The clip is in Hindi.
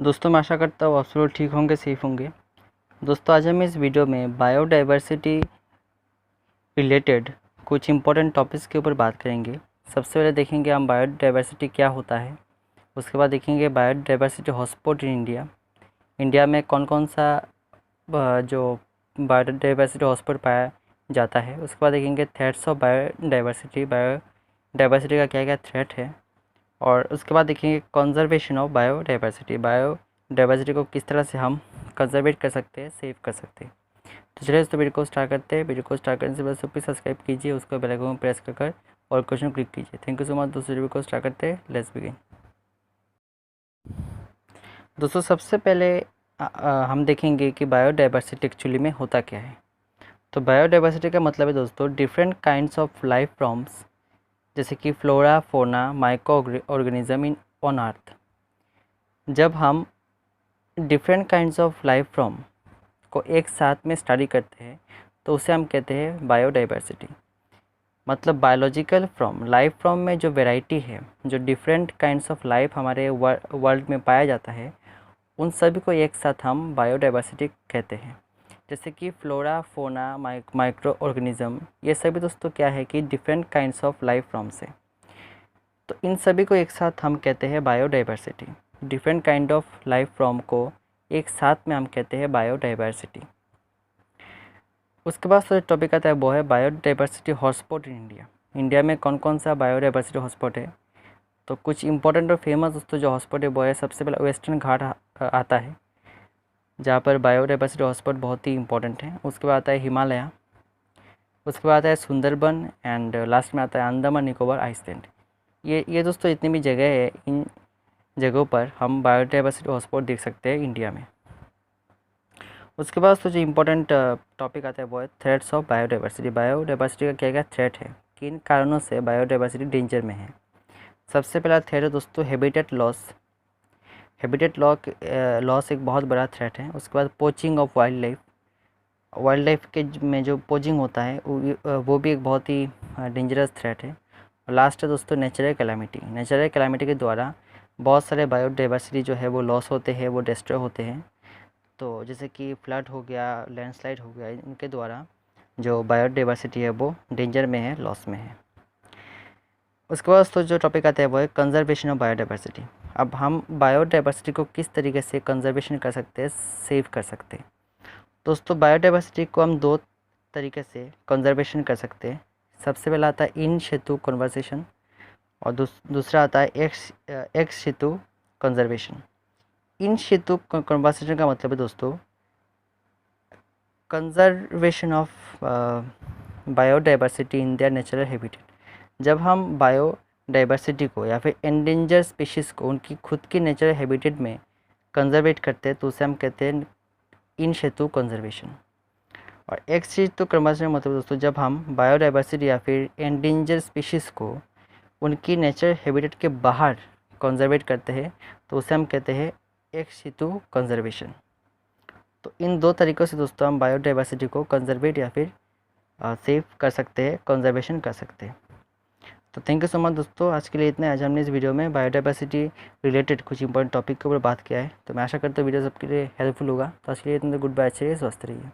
दोस्तों मैं आशा करता हूँ आप सब लोग ठीक होंगे, सेफ होंगे। दोस्तों आज हम इस वीडियो में बायोडाइवर्सिटी रिलेटेड कुछ इंपॉर्टेंट टॉपिक्स के ऊपर बात करेंगे। सबसे पहले देखेंगे हम बायोडाइवर्सिटी क्या होता है। उसके बाद देखेंगे biodiversity hotspot in India. India में कौन कौन सा जो बायोडाइवर्सिटी हॉटस्पॉट पाया जाता है। उसके बाद देखेंगे थ्रेट्स ऑफ बायोडाइवर्सिटी का क्या क्या थ्रेट है। और उसके बाद देखेंगे कंजर्वेशन ऑफ बायोडाइवर्सिटी को किस तरह से हम कंजर्वेट कर सकते हैं, सेव कर सकते हैं। तो चलिए दोस्तों वीडियो को स्टार्ट करते हैं। वीडियो को स्टार्ट करने से पहले प्लीज़ सब्सक्राइब कीजिए, उसको बेल आइकन को प्रेस कर और क्वेश्चन क्लिक कीजिए। Thank you so much. दोस्तों वीडियो को स्टार्ट करते हैं, लेट्स बिगिन। दोस्तों सबसे पहले हम देखेंगे कि बायोडाइवर्सिटी एक्चुअली में होता क्या है। तो बायोडाइवर्सिटी का मतलब है दोस्तों different kinds of life forms, जैसे कि फ्लोरा, फोना, micro organism in on earth. जब हम different kinds of life form को एक साथ में स्टडी करते हैं तो उसे हम कहते हैं बायोडाइवर्सिटी। मतलब बायोलॉजिकल फॉर्म, लाइफ फॉर्म में जो वैरायटी है, जो डिफरेंट काइंड्स ऑफ लाइफ हमारे वर्ल्ड में पाया जाता है, उन सभी को एक साथ हम बायोडाइवर्सिटी कहते हैं। जैसे कि फ्लोरा, फोना, माइक्रो ऑर्गेनिज्म, ये सभी दोस्तों क्या है कि different kinds of life forms है। तो इन सभी को एक साथ हम कहते हैं biodiversity. Different kind of life form को एक साथ में हम कहते हैं बायोडाइवर्सिटी। उसके बाद जो टॉपिक आता है वो है biodiversity hotspot in India. India में कौन कौन सा बायोडाइवर्सिटी हॉटस्पॉट है। तो कुछ इंपॉर्टेंट और फेमस दोस्तों जो हॉटस्पॉट है वो है, सबसे पहले वेस्टर्न घाट आता है, जहाँ पर बायोडाइवर्सिटी हॉटस्पॉट बहुत ही इंपॉर्टेंट है। उसके बाद आता है हिमालय, उसके बाद आता है सुंदरबन, एंड लास्ट में आता है अंडमान निकोबार आइसलैंड। ये दोस्तों इतनी भी जगह है, इन जगहों पर हम बायोडाइवर्सिटी हॉटस्पॉट देख सकते हैं इंडिया में। उसके बाद तो जो इम्पोर्टेंट टॉपिक आता है वो है थ्रेट्स ऑफ बायोडाइवर्सिटी। बायोडाइवर्सिटी का क्या क्या थ्रेट है, किन कारणों से बायोडाइवर्सिटी डेंजर में है। सबसे पहला थ्रेट है दोस्तों हैबिटेट लॉस। हैबिटेट लॉस एक बहुत बड़ा थ्रेट है। उसके बाद पोचिंग ऑफ वाइल्ड लाइफ के में जो पोचिंग होता है वो भी एक बहुत ही डेंजरस थ्रेट है। और लास्ट है दोस्तों नेचुरल कैलामिटी के द्वारा बहुत सारे बायोडाइवर्सिटी जो है वो लॉस होते हैं, वो डिस्ट्रॉय होते हैं। तो जैसे कि फ्लड हो गया, लैंडस्लाइड हो गया, इनके द्वारा जो बायोडाइवर्सिटी है वो डेंजर में है, लॉस में है। उसके बाद तो जो टॉपिक आता है वो है कंजर्वेशन ऑफ बायोडाइवर्सिटी। अब हम बायोडाइवर्सिटी को किस तरीके से कंजर्वेशन कर सकते हैं, सेव कर सकते हैं। दोस्तों बायोडाइवर्सिटी को हम दो तरीके से कंजर्वेशन कर सकते हैं। सबसे पहला आता है इन सितु कन्वर्सेशन और दूसरा आता है एक्स सितु कंजर्वेशन। इन सितु कन्वर्सेशन का मतलब है दोस्तों conservation of biodiversity in their natural habitat. जब हम बायोडाइवर्सिटी को या फिर एंडेंजर स्पीशीज़ को उनकी खुद की नेचुरल हैबिटेट में कंजर्वेट करते हैं तो उसे हम कहते हैं इन सितु कंजर्वेशन। और एक्स सितु कन्वर्सेशन मतलब दोस्तों जब हम बायोडाइवर्सिटी या फिर एंडेंजर स्पीशीज़ को उनकी नेचुरल हैबिटेट के बाहर कंजर्वेट करते हैं तो उसे हम कहते हैं एक्स सितु कंजर्वेशन। तो इन दो तरीक़ों से दोस्तों हम बायोडाइवर्सिटी को कंजर्वेट या फिर सेव कर सकते हैं, कंजर्वेशन कर सकते हैं। तो थैंक यू सो मच दोस्तों, आज के लिए इतना। आज हमने इस वीडियो में बायोडाइवर्सिटी रिलेटेड कुछ इंपॉर्टेंट टॉपिक के ऊपर बात किया है। तो मैं आशा करता हूँ वीडियो सबके लिए हेल्पफुल होगा। तो आज के लिए इतना, गुड बाय, अच्छे स्वस्थ रहिए।